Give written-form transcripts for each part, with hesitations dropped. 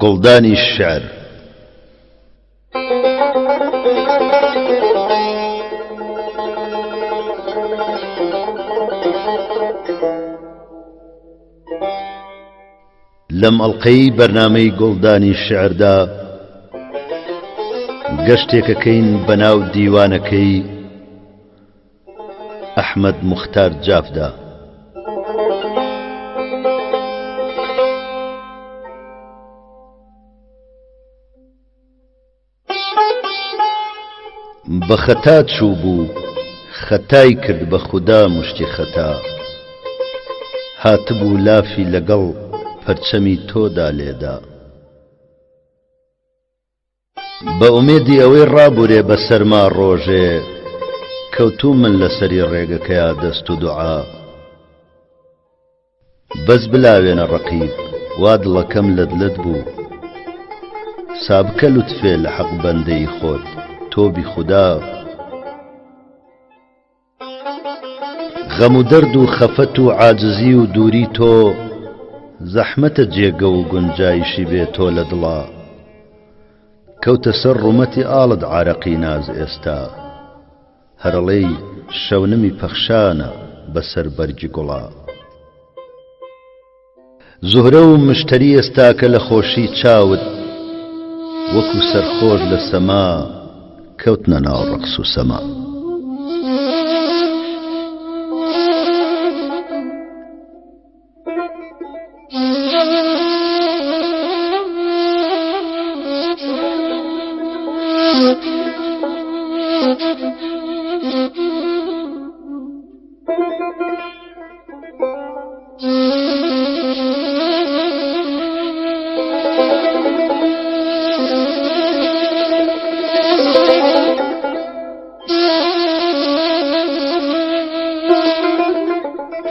گڵدانی الشعر لەم ئەڵقەی بەرنامەی گڵدانی شعردا گەشتێکەکەین بەناو دیوانەکەی ئەحمەد موختار جافدا. بە خەتا چوو بوو خەتای کرد بە خودا مشتی خەتا، هاتبوو لافی لەگەڵ پەرچەمی تۆدا لێدا. بە ئومێدی ئەوەی ڕابورێ بە سەرما ڕۆژێ، کەوتوو من لەسەری ڕێگەکەیا دەست و دوعا. بەس بلاوێنە ڕەقیب وا دڵەکەم لەدلت بوو، سابکە لوتفێ لە حەق بەندەی خۆت تۆبی خودا. غەم و دەرد و خەفەت و عاجزی و دووری تۆ، زەحمەتە جێگە و گونجایشی بێ تۆ لە دڵا. کەوتە سەر ڕوومەتی ئاڵت عارەقی ناز ئێستا، هەرڵەی شەونمی پەخشانە بەسەر بەرگی گوڵا. زوهرە و مشتەری ئێستا کە لە خۆشی چاوت، وەکو سەرخۆش لە سەما کەوتنە ناو ڕەقس و سەما.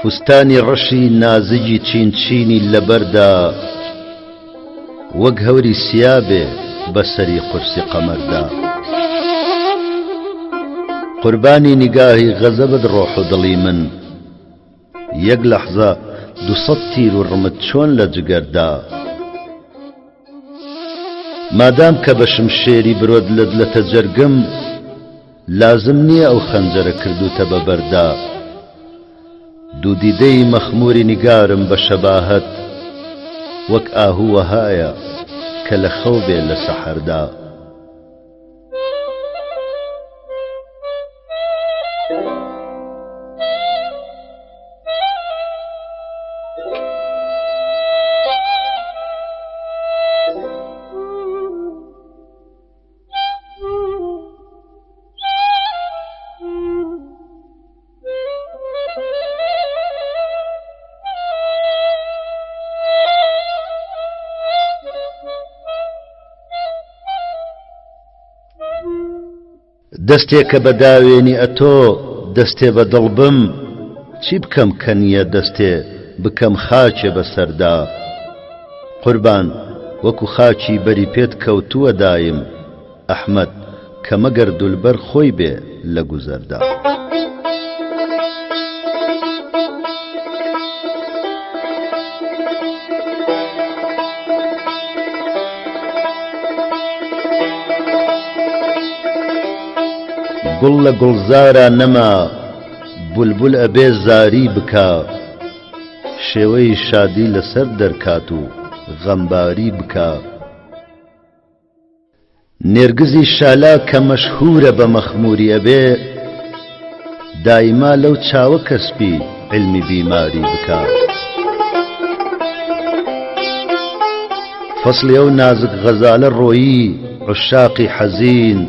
فستانی ڕەشی نازجی چین چینی لەبەردا، وەک هەوری سیابێ بەسەری قورسی قەمەردا. قوربانی نیگاهی غەزەبت ڕۆح و دڵی من، یەک لەحزە 200 تیر و ڕمت چۆن لە جگەردا. مادام کە بە شمشێری برۆد لەدلەتە جەرگم، لازم نییە ئەو خەنجەرە کردوتە بە بەردا. دوو دیدەی مەخموری نیگارم بە شەباهەت، وەک ئاهوو وەهایە کە لە خەو بێ لە سەحەردا. دەستێکە بە داوێنی ئەتۆ دەستێ بە دڵ بم، چی بکەم کە نییە دەستێ بکەم خاچێ بەسەردا. قوربان وەکو خاچی بەری پێت کەوتووە دایم، ئەحمەد کە مەگەر دولبەر خۆی بێ لە گوزەردا. گوڵ لە گوڵزارە نەما، بولبول ئەبێ زاری بکا. شێوەی شادی لەسەر دەرکات و غەمباری بکا. نێرگزی شالا کە مەشهورە بە مەخموری ئەبێ، دایما لەو چاوە کەسبی علمی بیماری بکا. فەسڵی ئەو نازک غەزالە ڕۆیی عشاقی حەزین،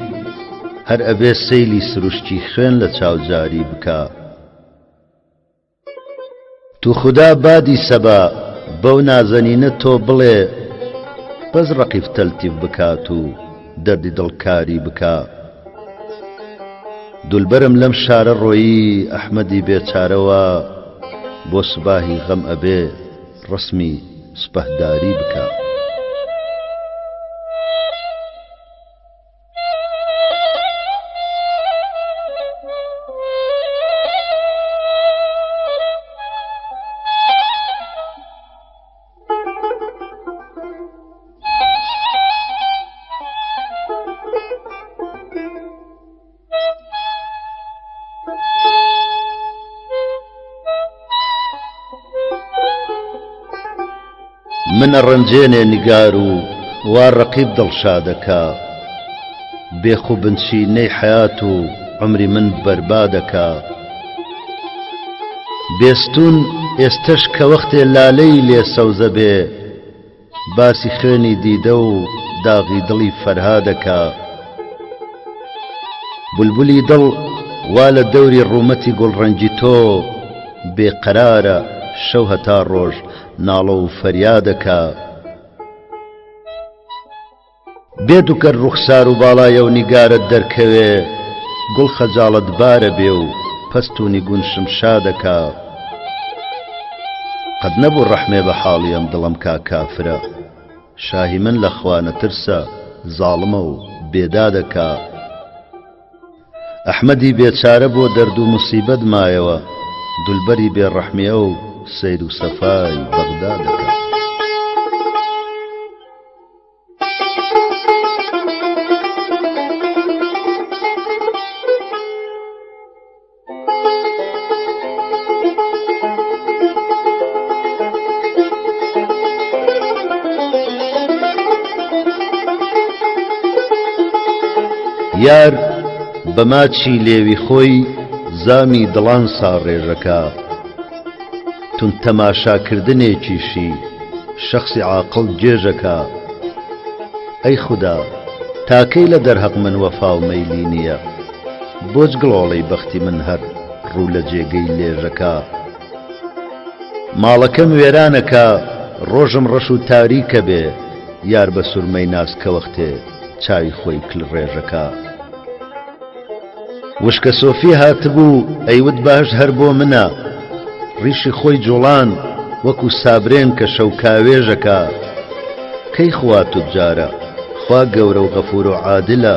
هەر ئەبێ سەیلی سروشتی خوێن لە چاوجاری بکا. تو خودا بادی سەبا بەو نازەنینە تۆ بڵێ، بەس ڕەقیب تەلتیف بکات و دەردی دڵکاری بکا. دولبەرم لەم شارە ڕۆیی ئەحمەدی بێچارەوە، بۆ سوباهی غەم ئەبێ ڕسمی سپەهداری بکا. منە ڕەنجێنێ نیگار و وا ڕەقیب دڵشادەکە بێخو بنچینەی حەیات و عمری من بەربادەکە بێستون ئێستەش کە وەختێ لالەی لێ سەوزە بێ باسی خوێنی دیدە و داغی دڵی فەرهادەکە بولبولی دڵ وا لە دەوری ڕوومەتی گوڵڕەنگی تۆ بێقەرارە شەو هەتا ڕۆژ ناڵە و فەریادەکە بێت و کە ڕوخسار و باڵایە و نیگارت دەرکەوێ گوڵ خەجاڵت بارە بێ و پەست و نیگون شمشادەکە قەت نەبوو ڕەحمێ بە حاڵی ئەم دڵم کافرە شاهی من لە خوا نەترسە زاڵمە و بێدادەکە ئەحمەدی بێچارە بۆ دەرد و موسیبەت مایەوە دولبەری بێڕەحمیە و سەیر و سەفای بەغدادەکە یار بەماچی لێوی خۆی زامی دڵان ساڕێژەکە تون تەماشاکردنێکیشی شەخسی عاقڵ گێژەکە ئەی خودا تاکەی لە دەرهەق من وەفا و مەیلی نییە بۆچ گڵۆڵەی بەختی من هەر ڕوو لە جێگەی لێژەکە ماڵەکەم وێرانەکە ڕۆژم ڕەش و تاریکە بێ یار بە سورمەی ناسکە وەختێ چاوی خۆی کل ڕێژەکە وشکە سۆفی هاتبوو ئەیوت باش هەر بۆ منە ڕیشی خۆی جوڵان وەکو سابرێن کە شەوکاوێژەکە کەی خوا توجارە خوا گەورە و غەفور و عادلە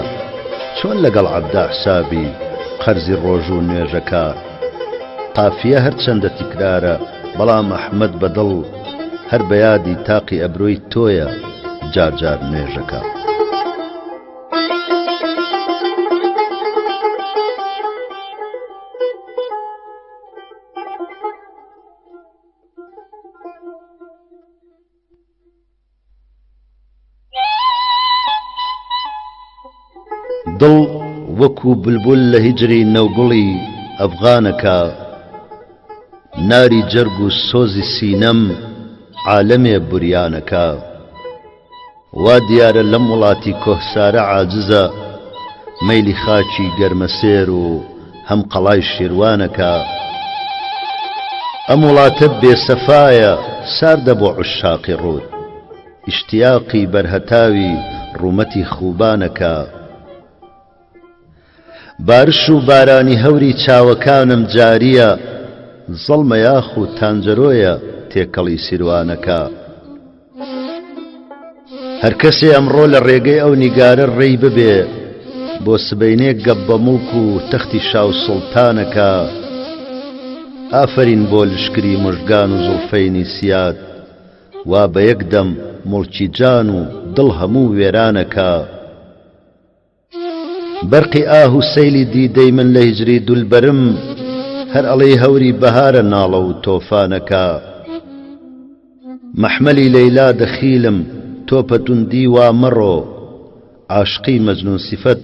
چۆن لەگەڵ عەبدا حسابی قەرزی ڕۆژ و نوێژەکە قافیە هەرچەندە تیکرارە بەڵام ئەحمەد بەدڵ هەر بەیادی تاقی ئەبرۆی تۆیە جارجار نوێژەکە دڵ وەکو بولبول لە هیجری نەوگوڵی ئەفغانەکە ناری جەرگ و سۆزی سینەم عالەمێ بوریانەکە وا دیارە لەم وڵاتی کۆهسارە عاجزە مەیلی خاچی گەرمەسێر و هەم قەڵای شێروانەکە ئەم وڵاتە بێسەفایە ساردە بۆ عوشاقی ڕوود ئیشتیاقی بەرهەتاوی ڕوومەتی خوبانەکە بارش و بارانی هەوری چاوەکانم جاریە زەڵمە یاخ و تانجەرۆیە تێکەڵی سیروانەکە هەر کەسێ ئەمڕۆ لە ڕێگەی ئەو نیگارە ڕێی ببێ بۆ سبەینێک گەب بە موڵک و تەختی شاو سوڵتانەکە ئافرین بۆ لشکری مژگان و زوڵفەینی سیاد وا بە یەکدەم موڵکی جان و دڵ هەموو وێرانەکە بەرقی ئاه و سەیلی دیدەی من لە هیجری دولبەرم هەر ئەڵەی هەوری بەهارە ناڵە و تۆفانەکە مەحمەلی لەیلا دەخیلم تۆپە توندی وا مەڕۆ عاشقی مەجنون سیفەت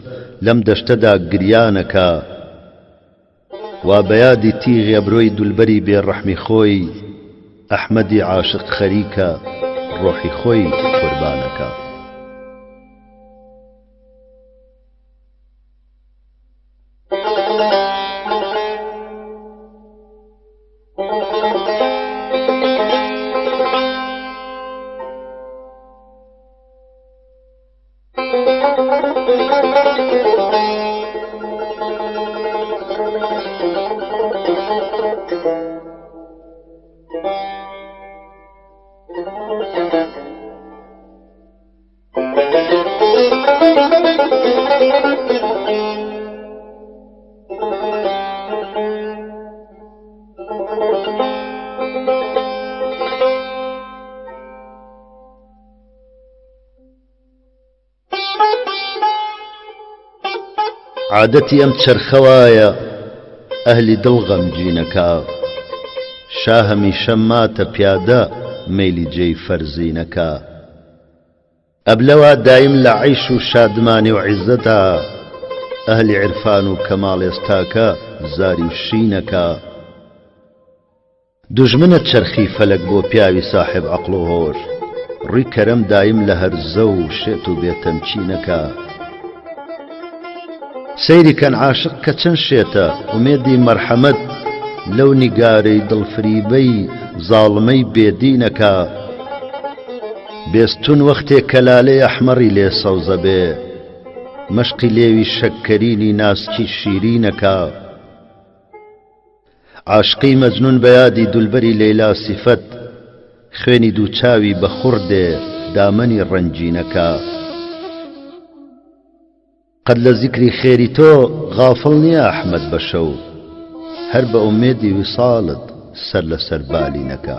لەم دەشتەدا گریانەکە وا بەیادی تیغی ئەبرۆی دولبەری بێڕەحمی خۆی ئەحمەدی عاشق خەریکە ڕۆحی خۆی قوربانەکە عادەتی ئەم چەرخەوایە ئەهلی دڵ غەمگینەکە شا هەمیشە ماتە پیادە مەیلی جێی فەرزینەکە ئەبلەوە دایم لە عەیش و شادمانی و عیزەتە ئەهلی عرفان و کەماڵ ئێستاکە زاری و شینەکە دوژمنە چەرخی فەلەک بۆ پیاوی ساحب عەقڵ و هۆش ڕووی کەرەم دایم لە هەرزە و شێت و بێتەمکینەکە سەیری کەن عاشق کە چەند شێتە ئومێدی مەرحەمەت لەو نیگارەی دڵفریبەی زاڵمەی بێدینەکە بێستون وەختێک کە لالەی ئەحمەڕی لێ سەوزە بێ مەشقی لێوی شەککەرینی ناسکی شیرینەکە عاشقی مەجنون بە یادی دولبەری لەیلا سیفەت خوێنی دووچاوی بە خوڕدێ دامەنی ڕەنجینەکە قەت لە زیکری خێری تۆ غافڵ نییە ئەحمەد بە شەو هەر بە ئومێدی ویساڵت سەر لەسەر بالینەکە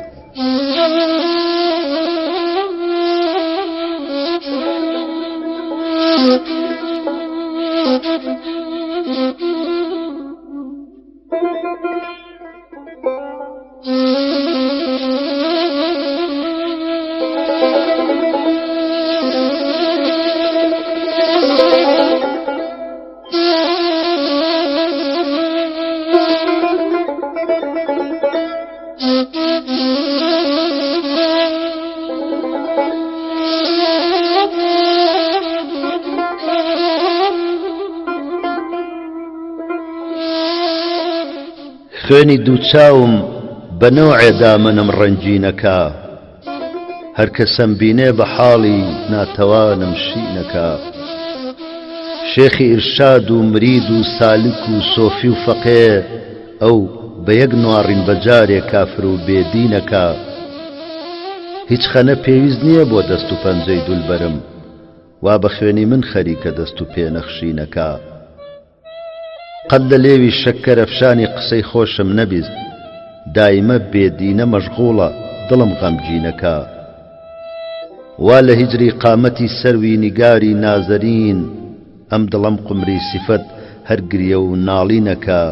خوێنی دووچاوم بە نەوعێ دامەنم ڕەنجینەکە هەر کەسەم بینێ بە حاڵی ناتەوانم شینەکە شێخی ئیرشاد و مرید و سالک و سۆفی و فەقێ ئەو بە یەک نوارڕین بەجارێ کافر و بێدینەکە هیچ خەنە پێویست نییە بۆ دەست و پەنجەی دولبەرم وا بە خوێنی من خەریکە دەست و پێنەخشینەکە قەت لە لێوی شەکەر ئەفشانی قسەی خۆشم نەبیست دایمە بێدینە مەشغوڵە دڵم غەمگینەکە وا لە هیجری قامەتی سەروی نیگاری نازەرین ئەم دڵم قمری سیفەت هەر گریە و ناڵینەکە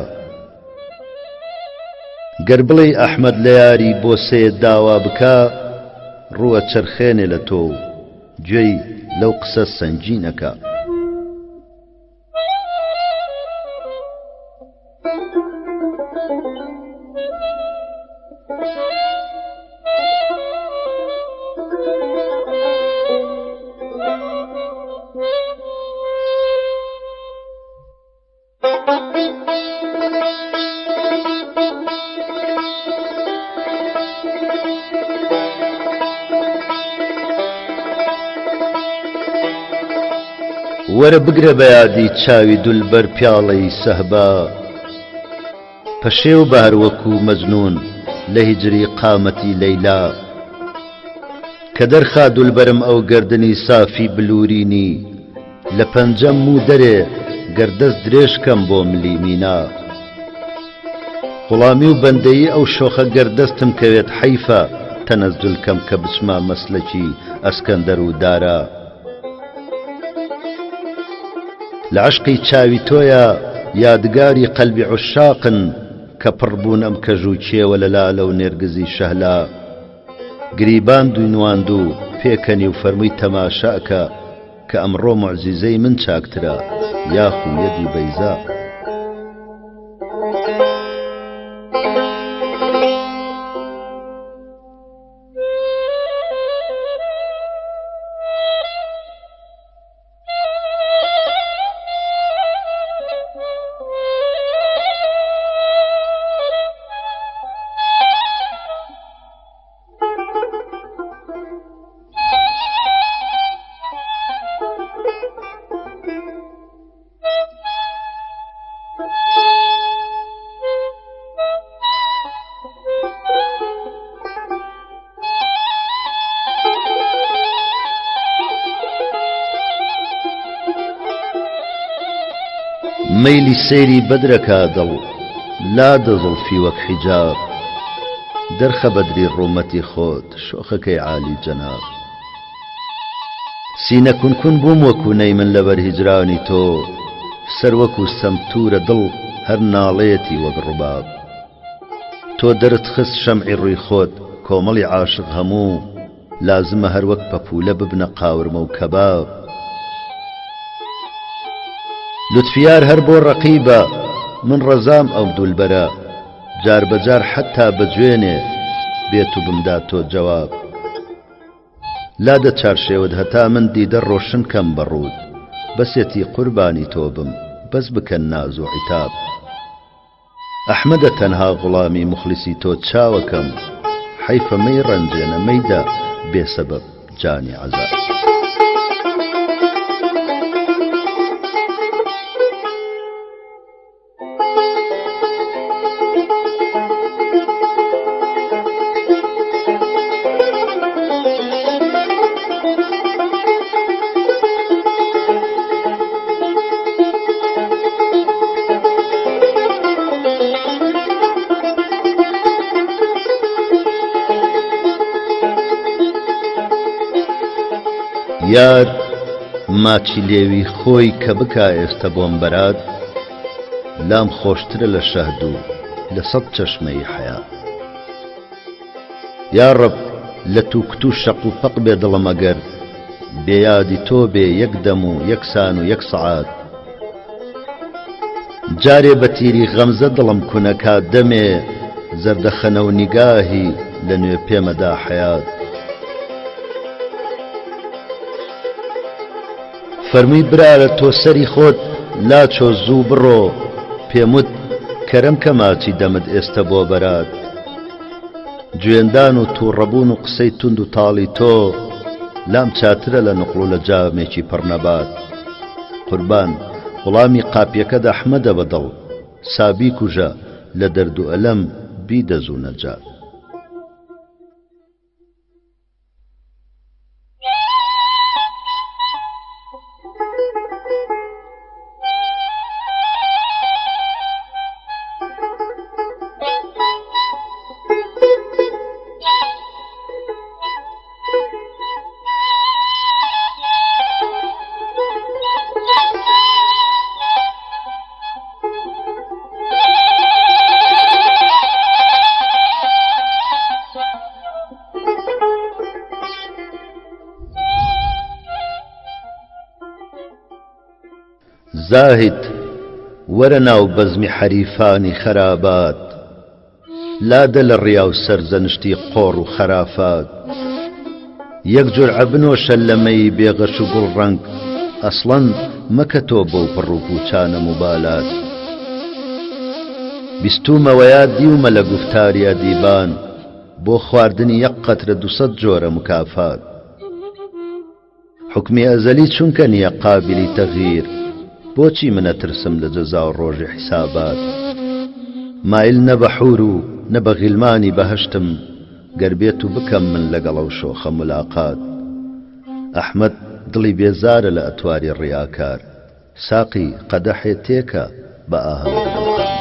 گەر بڵێ ئەحمەد لە یاری بۆ سێ داوا بکە ڕووە چەرخێنێ لە تۆ گوێی لەو قسە سەنگینەکە وەرە بگرە بە یادی چاوی دولبەر پیاڵەی سەهبا پەشێو بە هەروەکو مەجنون لە هیجری قامەتی لەیلا کە دەرخا دولبەرم ئەو گەردنی سافی بلورینی لە پەنجەم و دەرێ گەردەست درێژکەم بۆ ملیمینا غوڵامی و بەندەیی ئەو شۆخە گەردەستم کەوێت حەیفە تەنەزدولکەم کە بچما مەسلەکی ئەسکەندەر و دارا لە عشقی چاوی تۆیە یادگاری قەلبی عوشاقن کە پڕبوون ئەم کەژ و چێوە لە لالە و نێرگزی شەهلا گریباند و نواند و پێکەنی و فەرمووی تەماشاکە کە ئەمڕۆ موعجیزەی من چاکترە یاخو یەدی بەیزا مەیلی سەیری بەدرەکە دڵ لا دەزڵفی وەک حیجاب دەرخە بەدری ڕوومەتی خۆت شۆخەکەی عالی جەناب سینە کونکون بووم وەکو نەی من لەبەر هیجرانی تۆ سەر وەکو سەمتورە دڵ هەر ناڵێتی وەک ڕووباب تۆ دەرت خست شەمعی ڕووی خۆت کۆمەڵی عاشق هەموو لازمە هەر وەک پەپولە ببنە قاورمە و کەباب لوتفیار هەر بۆ ڕەقیبە من ڕەزام ئەو دولبەرە جار بەجار حەتا بەجوێنێ بێت و بمدا تۆ جەواب لادە چارشێوت هەتا من دیدە ڕۆشن کەم بەڕوود بەسێتی قوربانی تۆ بم بەس بکەن ناز و عیتاب ئەحمەدە تەنها غوڵامی مخلیسی تۆ چاوەکەم حەیفە مەی ڕەنجێنە مەیدا بێسەبەب جانی عەزاب یار ماچی لێوی خۆی کە بکا ئێستا بۆم بەرات لام خۆشترە لە شەهد و لە سەد چەشمەی حەیات یا ڕەب لە تووکت و شەق و پەق بێ دڵم ئەگەر بێیادی تۆ بێ یەک دەم و یەک سان و یەک سەعات جارێ بە تیری غەمزە دڵم کونەکا دەمێ زەردەخەنە و نیگاهی لە نوێ پێمەدا حەیات فەرمووی برارە تۆ سەری خۆت لاچۆ زوو بڕۆ پێموت کەرەم کە ماچی دەمت ئێستا بۆ بەرات گوێندان و تووڕەبوون و قسەی توند و تاڵی تۆ لام چاترە لە نقڵ و لە جامێکی پڕنەبات قوربان وڵامی قاپیەکەت ئەحمەدە بەدڵ سابی کوژە لە دەرد و ئەلەم بیدەزوو نەجات زاهد وەرە ناو بەزمی حەریفانی خەرابات لادە لە ڕیا و سەرزەنشتی قۆڕ و خەرافات یەک جورعە بنۆشە لەمەی بێغەش و گوڵڕەنگ ئەسڵەن مەکە تۆ بەو پڕ و پوچانە موبالات بیستومەوە یا دیومە لە گوفتاریا دیبان بۆ خواردنی یەک قەترە 200 جۆرە مکافات حکمی ئەزەلی چونکە نییە قابلی تەغییر بۆچی منە ترسم لە جەزا و ڕۆژی حیسابات مایل نە بە حور و نە بە غیلمانی بەهەشتم گەر بێت و بکەم من لەگەڵە و شۆخە ملاقات ئەحمەد دڵی بێزارە لە ئەتواری ڕیاکار ساقی قەدەحێ تێکە بە ئاهەنگ دڵخان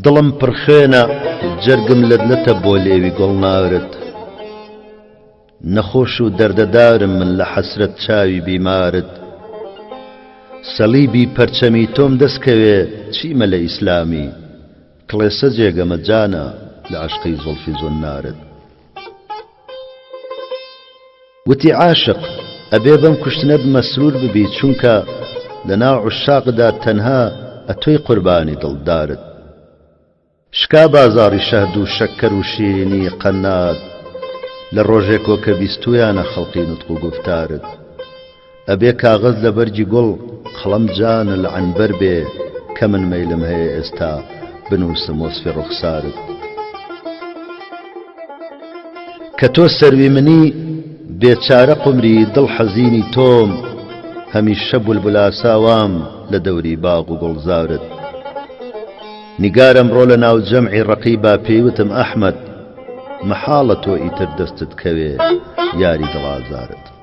دڵم پڕخێنە جەرگم لەدلەتە بۆ لێوی گۆڵ ناورد نەخۆش و دەردەدارم من لە حەسرەت چاوی بیمارت سەلیبی پەرچەمی تۆم دەستکەوێ چیمە لە ئیسلامی کڵێسە جێگەمە جانە لە عەشقی زوڵفی زۆنارت وتی عاشق ئەبێ بەم کوشتنەت مەسرور ببی چونکە لە ناو عوشاقدا تەنها ئەتۆی قوربانی دڵدارت شکا بازاڕی شەهد و شەکەر و شیرینی قەنات لە ڕۆژێکۆ کە بیستویانە خەڵقی نوتق و گفتارت ئەبێ کاغەز لە بەرجی گوڵ قەڵەم جانە لە عنبەر بێ کە من مەیلم هەیە ئێستا بنووسم وەسفی ڕوخسارت کە تۆ سەروی منی بێچارە قمری دڵ حەزینی تۆم هەمیشە بولبولا ساوام لدوري باغ وقلزارد نقارم رولا ناو جمعي رقيبا بيوتم أحمد محالة وإيتر دستت كوي ياري دلازارد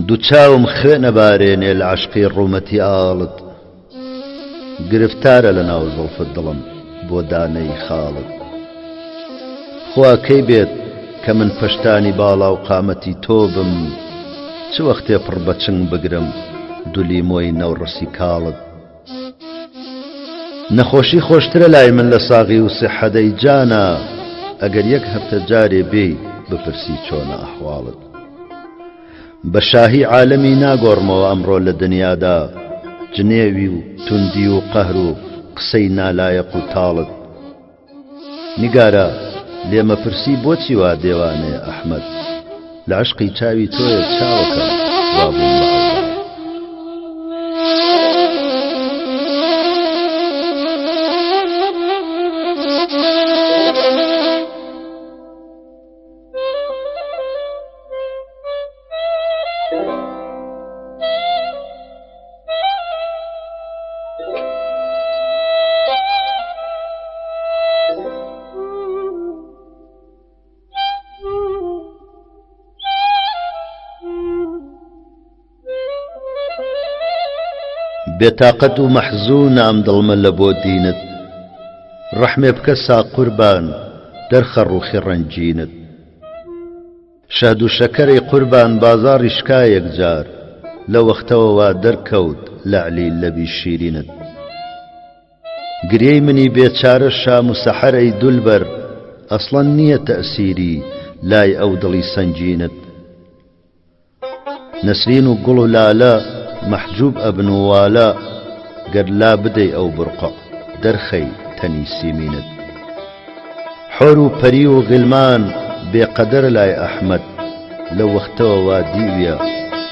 دوچاوم خوێنە بارێنێ لە عەشقی ڕوومەتی ئاڵت گرفتارە لە ناو زوڵفت دڵم بۆ دانەی خاڵت خوا کەی بێت کە من پەشتانی باڵا و قامەتی تۆ بم چ وەختێ پڕ بە چنگ بگرم دولی مۆی نەوڕسی کاڵت نەخۆشی خۆشترە لای من لە ساغی و سیحەدەی جانە ئەگەر یەک هەفتە جارێ بێی بپرسی چۆنە ئەحواڵت بە شاهی عالەمی ناگۆڕمەوە ئەمڕۆ لە دنیادا جنێوی و توندی و قەهر و قسەی نالایەق و تاڵت نیگارە لێمە پرسی بۆچی وا دێوانەیە ئەحمەد لە عەشقی چاوی تۆیە چاوەکە وابووم بە بێتاقەت و مەحزوون ئەم دڵمە لە بۆ دینت ڕەحمێ بکە سا قوربان دەرخە ڕووخی ڕەنجینت شەهد و شەکەرەی قوربان بازاڕی شکا یەکجار لە وەختەوە وا دەرکەوت لەعلی لەبی شیرینت گرێی منی بێچارە شام و سەحەرەی دولبەر ئەسڵەن نییە تەئسیری لای ئەو دڵی سەنجینت نەسرین و گوڵ و لالە محجوب ئەبن و والە گەر لا بدەی ئەو بڕقە دەرخەی تەنی سیمینت حۆر و پەری و غیلمان بێقەدەر لای ئەحمەد لە وەختەوە وا دیویە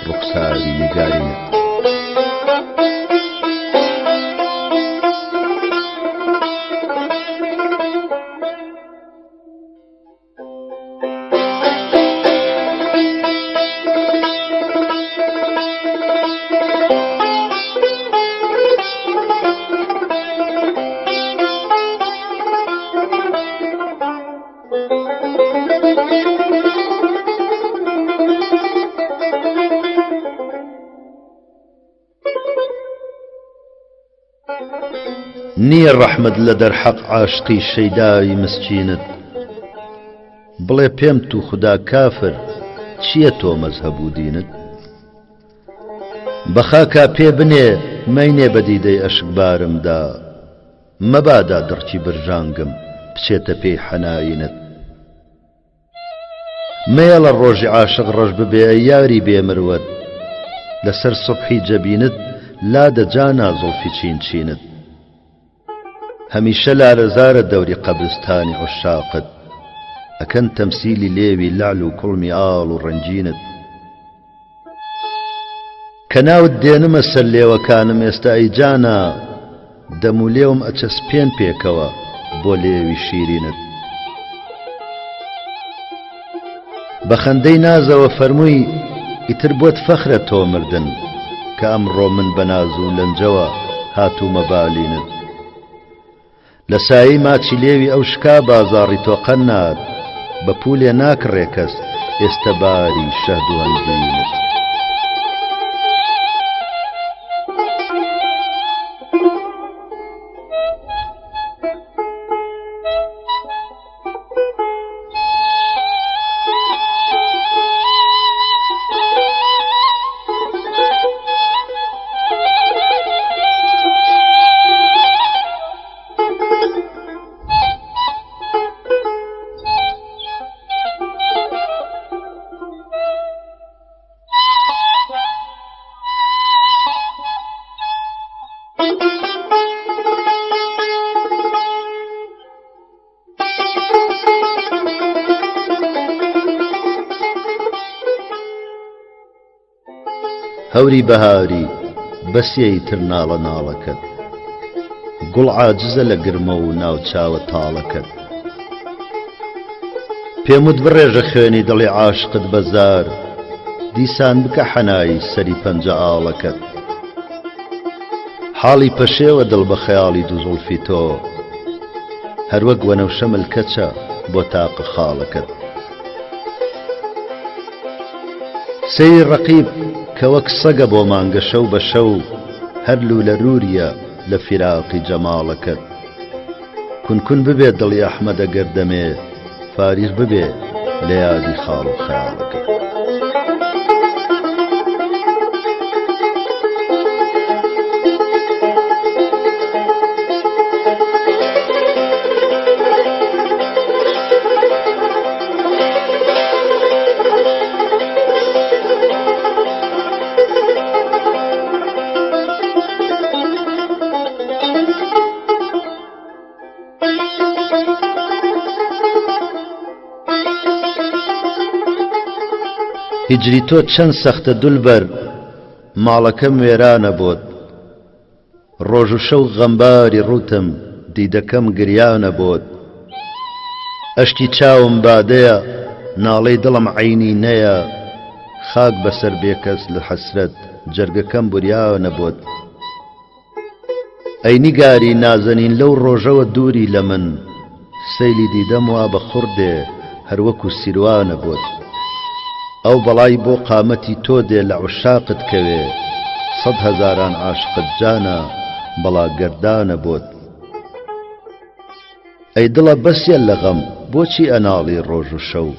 ڕوخساری نیگارینت نییە ڕەحمەت لە دەرحەق عاشقی شەیدای مسکینت بڵێ پێم تو خدا کافر چییە تۆ مەزهەب و دینت بەخاکا پێ بنێ مەینێ بەدیدەی ئەشکبارمدا مەبادا دڕچی برژانگم بچێتە پێی حەناینت مێڵە ڕۆژی عاشق ڕەش ببێ یاری بێمروەت لەسەر سوبحی جەبینت لادە جانا زوڵفی چین چینت هەمیشە لارەزارە دەوری قەبرستانی عشاقت ئەکەن تەمسیلی لێوی لعل و کوڵمی ئاڵ و ڕەنجینت کە ناوت دێنمە سەر لێوەکانم ئێستا ئەی جانە دەم و لێوم ئەچەسپێن پێکەوە بۆ لێوی شیرینت بە خەندەی نازەوە فەرمووی ئیتر بۆت فەخرە تۆ مردن کە ئەمڕۆ من بە ناز و لەنجەوە هاتوومە بالینت لە سایی ماچی لێوی ئەو شکا بازاڕی تۆ قەنات بە پولێ ناکڕێ کەس ئێستە باری شەهد و هەنجینت هەوری بەهاری بەسیەی تر ناڵە ناڵەکەت گوڵ عاجزە لە گرمە و ناوچاوە تاڵەکەت پێموت بڕێژە خوێنی دڵی عاشقت بەزار دیسان بکە حەنایی سەری پەنجە ئاڵەکەت حاڵی پەشێوە دڵ بە خەیاڵی دوو زوڵفی تۆ هەروەک وەنەوشە ملکەچە بۆ تاقە خاڵەکەت سەیری ڕەقیب کە وەک سەگە بۆ مانگە شەو بە شەو هەر لولە رووریە لە فیراقی جەماڵەکەت کونکون ببێ دڵی ئەحمەدە گەردەمێ فاریغ ببێ لە یادی خاڵ و خەیاڵەکەت هیجری تۆ چەند سەختە دولبەر ماڵەکەم وێرانە بۆت ڕۆژ و شەو غەمباری ڕوتم دیدەکەم گریانە بۆت ئەشکی چاوم بادەیە ناڵەی دڵم عەینی نەیە خاک بەسەر بێکەس لە حەسرەت جەرگەکەم بوریانە بۆت ئەی نیگاری نازەنین لەو ڕۆژەوە دووری لە من سەیلی دیدەم وا بە خوڕدێ هەروەکو سیروانە بۆت ئەو بەڵای بۆ قامەتی تۆ دێ لە عوشاقت کەوێ سەد هەزاران عاشقت جانە بەڵا گەردانە بۆت ئەی دڵە بەسیە لە غەم بۆچی ئەناڵی ڕۆژ و شەو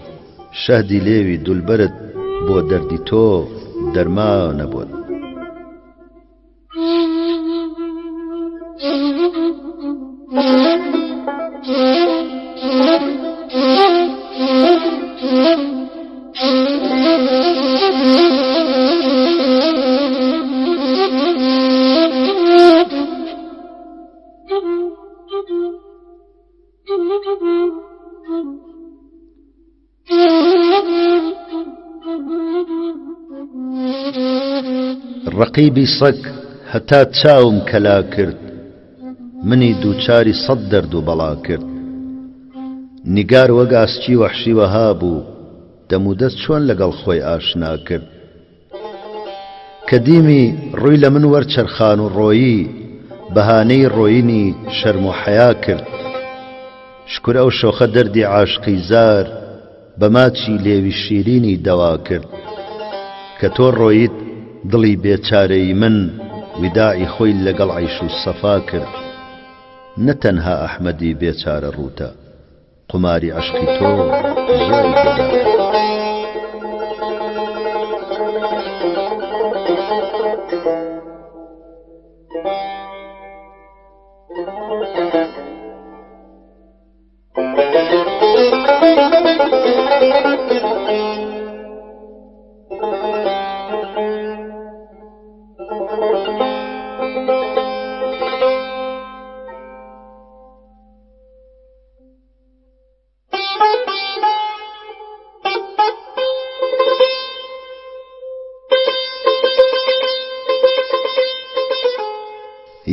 شەهدی لێوی دولبەرت بۆ دەردی تۆ دەرمانە بۆت ڕەقیبی سەگ هەتا چاوم کەلا کرد منی دووچاری سەد دەرد و بەڵا کرد نیگار وەک ئاسکی وەحشی وەها بوو دەمودەست چۆن لەگەڵ خۆی ئاشنا کرد کە دیمی ڕووی لە من وەرچەرخان و ڕۆیی بەهانەی ڕۆینی شەرم و حەیا کرد شکر ئەو شۆخە دەردی عاشقی زار بە ماچی لێوی شیرینی دەوا کرد کە تۆ ڕۆیت دڵی بێچارەی من ویداعی خۆی لەگەڵ عەیش و سەفا کرد نەتەنها ئەحمەدی بێچارە ڕووتە قماری عەشقی تۆ زۆری پێدا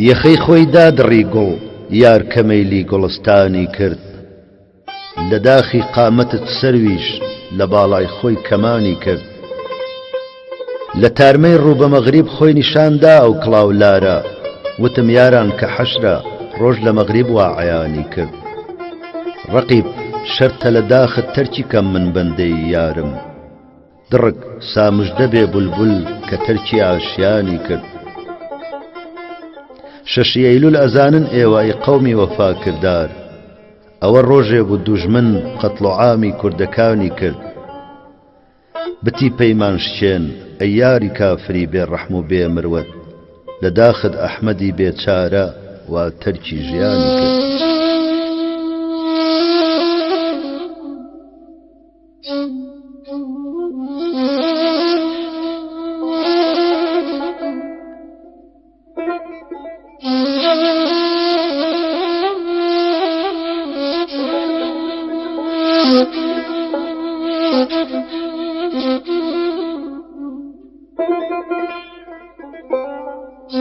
یەخەی خۆی دادڕی گوڵ یار کەمەیلی گوڵستانی کرد لە داخی قامەتت سەرویش لە باڵای خۆی کەمانی کرد لە تارمەی ڕوو بە مەغریب خۆی نیشاندا ئەو کڵاو لارە وتم یاران کە حەشرە ڕۆژ لە مەغریب وا عەیانی کرد ڕەقیب شەرتە لە داخت تەرکی کەم من بەندەی یارم دڕک سامژدە بێ بولبول کە تەرکی ئاشیانی کرد شەشی ئەیلول ئەزانن ئێوەی قەومی وەفاکردار ئەوە ڕۆژێ بوو دوژمن قەتڵ و عامی کوردەکانی کرد بتی پەیمان شکێن ئەی یاری کافری بێ ڕەحم و بێ مروت لە داخت ئەحمەدی بێچارە وا تەرکی ژیانی کرد کە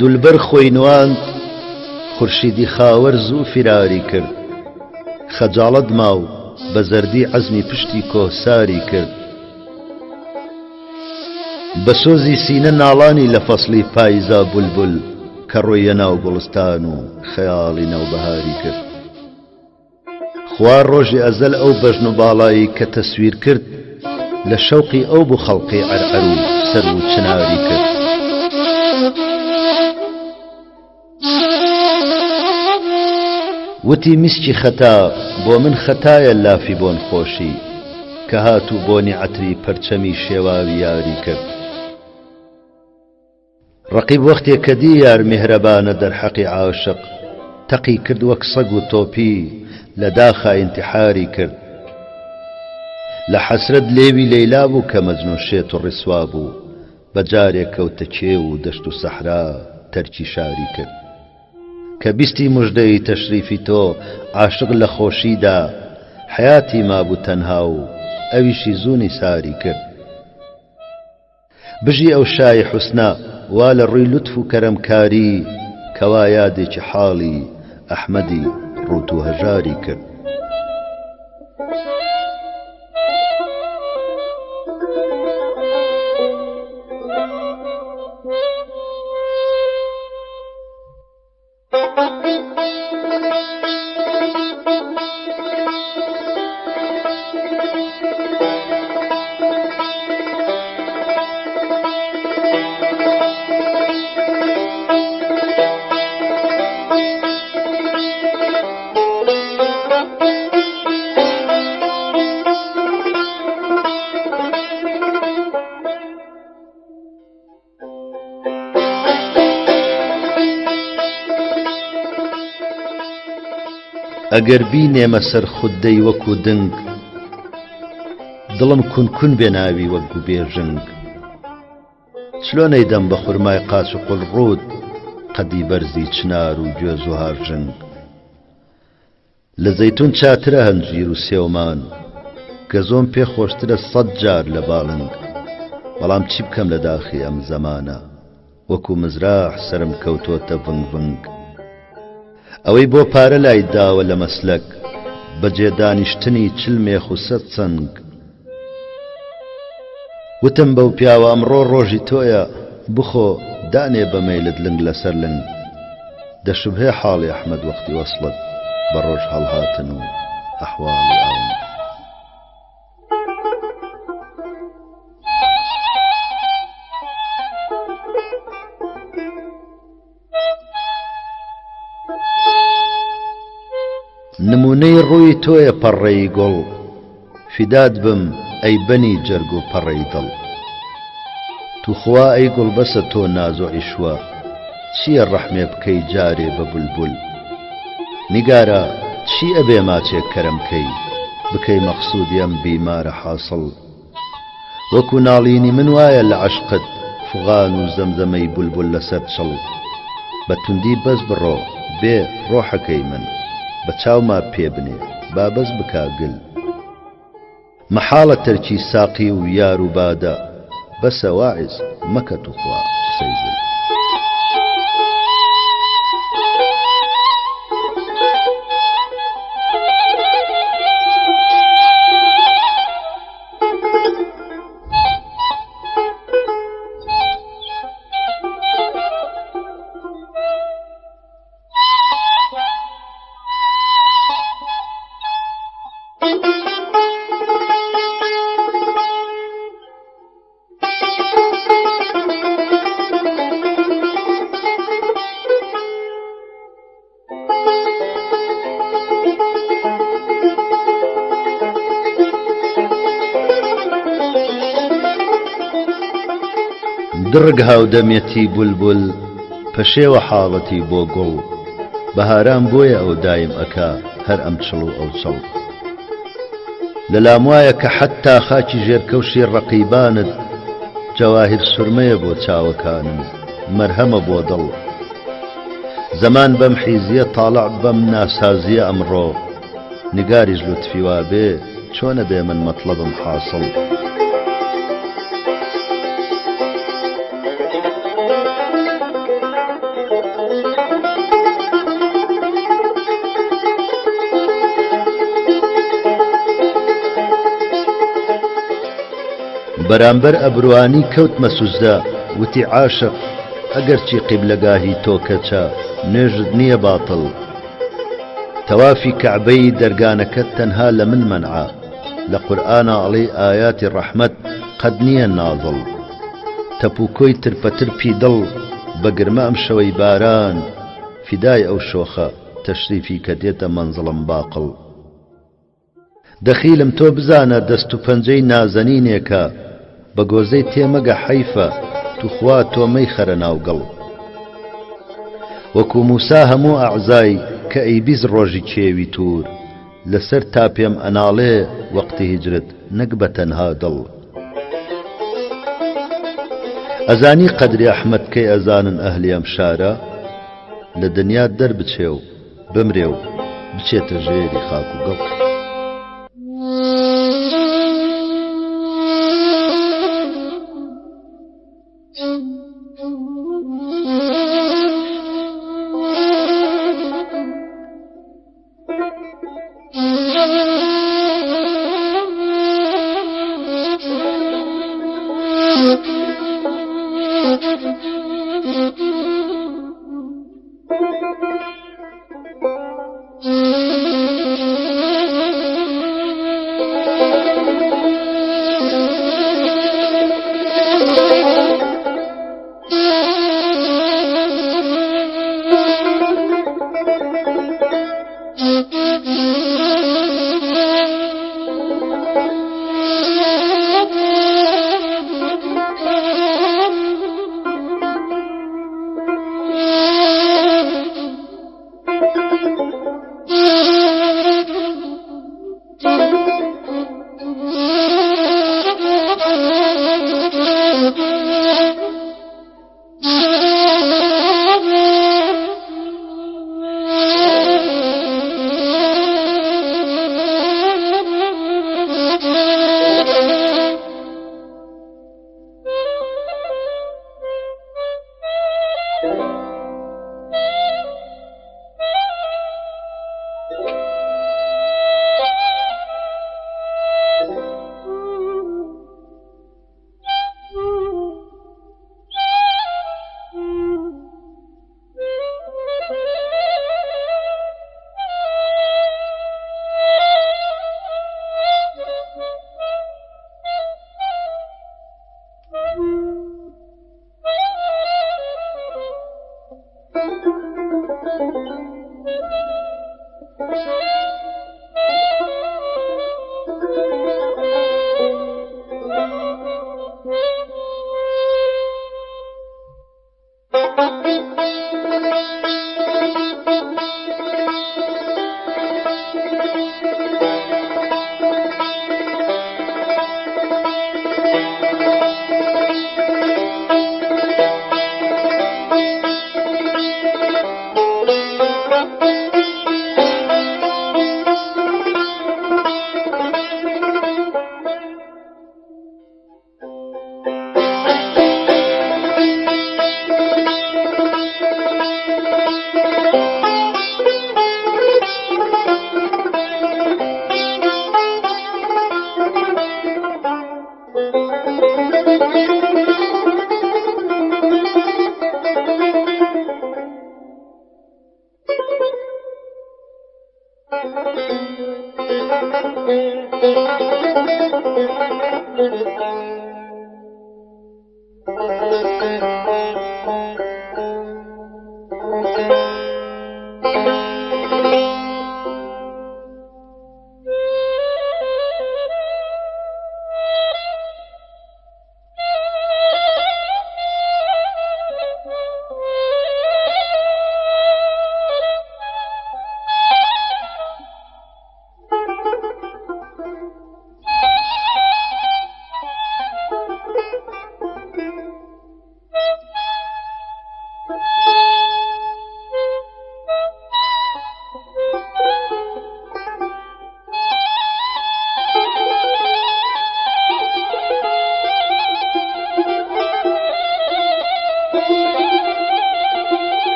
دولبەر خۆی نواند خورشیدی خاوەر زوو فراری کرد خەجاڵەت ماو بە زەردی عەزمی پشتی کۆساری کرد بە سۆزی سینە ناڵانی لە فەسڵی پاییزا بولبول کە ڕۆیە ناو گوڵستان و خەیاڵی ناوبەهاری کرد خوار ڕۆژی ئەزەل ئەو بەژن و باڵایی کە تەسویر کرد لە شەوقی ئەو بوو خەڵقی عەرعەر و سەر و چناری کرد وتی میسکی خەتا بۆ من خەتایە لافی بۆن خۆشی کە هاتوو بۆنی عەتری پەرچەمی شێواوی یاری کرد ڕەقیب وەختێک کە دی یار میهرەبانە دەرحەقی عاشق تەقی کرد وەک سەگ و تۆپی لە داخا ئینتحاری کرد لە حەسرەت لێوی لەیلا بوو کە مەجنون شێت و ڕیسوا بوو بە جارێک کەوتە کێو و دەشت و سەحرا تەرکی شاری کرد کە بیستی موژدەی تەشریفی تۆ عاشق لە خۆشیدا حیاتی مابوو تەنها و ئەویشی زوونی ساری کرد بژی ئەو شای حوسنا وا لە ڕووی لوتف و کەرەمکاری کەوا یادێکی حاڵی ئەحمەدی ڕوت و هەژاری کرد ئەگەر بینێمە سەر خوددەی وەکو دنگ دڵم کونکون بێناوی وەک گوبێژنگ چلۆنەی دەم بە خورمای قاچ و قوڵڕوود قەدی بەرزی چنار و گوێز و هارژنگ لە زەیتون چاترە هەنجیر و سێومان گەزۆم پێ خۆشترە 100 جار لە باڵنگ بەڵام چی بکەم لە داخی ئەم زەمانە وەکو مزراح سرم کەوتۆتە ڤنگ ڤنگ ئەوەی بۆ پارە لای داوە لە مەسلەک بەجێ دانیشتنی چلمێخ و 100 چەنگ وتم بەو پیاوە ئەمڕۆ ڕۆژی تۆیە بخۆ دانێ بە مەیلت لنگ لەسەر لنگ دەشبهێ حاڵی ئەحمەد وەختی وەسڵت بە ڕۆژ هەڵهاتن و ئەحواڵی ئاون نمونەی ڕووی تۆیە پەڕەی گوڵ فیدات بم ئەی بەنی جەرگ و پەڕەی دڵ توخوا ئەی گوڵ بەسە تۆ ناز و عیشوە چییە ڕەحمێ بکەی جارێ بە بولبول نیگارە چی ئەبێ ماچێک کەرەمکەی بکەی مەقسوودی ئەم بیمارە حاصڵ وەکو ناڵینی من وایە لە عەشقت فغان و زەمزەمەی بولبول لەسەر چڵ بە توندی بەس بڕۆ بێ ڕۆحەکەی من بە چاوما پێ بنێ با بەس بکا گل مەحاڵە تەرکی ساقی و یار و بادە بەسە واعز مەکە توخوا قسەی زل درگ هاودەمێتی بولبول پەشێوە حاڵەتی بۆ گوڵ بەهاران بۆیە ئەو دایم ئەکا هەر ئەم چڵ و ئەو چڵ لەلام وایە کە حەتا خاکی ژێرکەوشی ڕەقیبانت جەواهیر سورمەیە بۆ چاوەکانم مەرهەمە بۆ دڵ زەمان بەم حیزیە تاڵع بەم ناسازیە ئەمڕۆ نگاریش لطفی وابێ چۆنە بێ من مەطلبم حاصل. بەرامبەر ئەبروانی کەوتمە سوزدا وتی عاشق ئەگەرچی قیبلەگاهی تۆ کەچە نوێژت نییە باتڵ. تەوافی کەعبەی دەرگانەکەت تەنها لە من مەنعە، لە قورئانە ئەڵێ ئاياتی ڕەحمەت قەد نییە نازڵ. تەپوکۆی ترپەترپی دڵ بە گرمە ئەم شەوەی باران، فیدای ئەو شۆخە تەشریفی کە دێتە مەنزڵم باقڵ. دەخیلم تۆ بزانە دەست و پەنجەی نازەنینێکە، بە گۆزەی تێمەگە حەیفە توخوا تۆ مەیخەرە ناوگەڵ. وەکو موسا هەموو ئەعزای کە ئەیبیز ڕۆژی کێوی توور، لەسەر تا پێم ئەناڵێ وەقتی هیجرت نەک بە تەنها دڵ. ئەزانی قەدری ئەحمەد کەی ئەزانن ئەهلی ئەم شارە، لە دنیا دەربچێ و بمرێ و بچێتە ژێری خاک و گەڵ.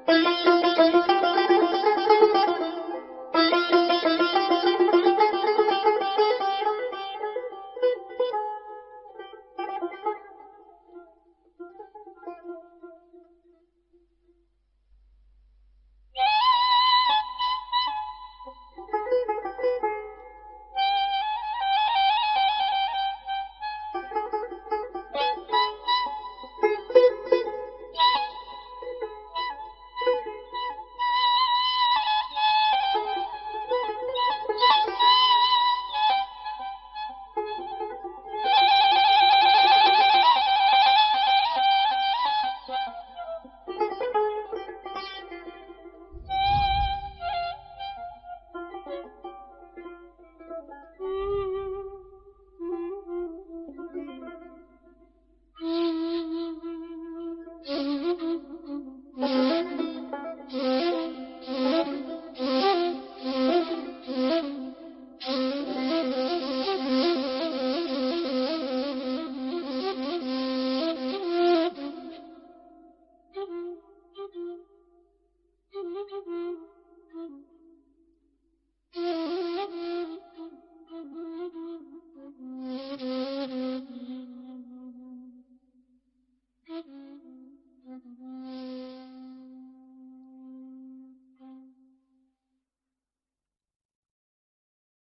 Thank you.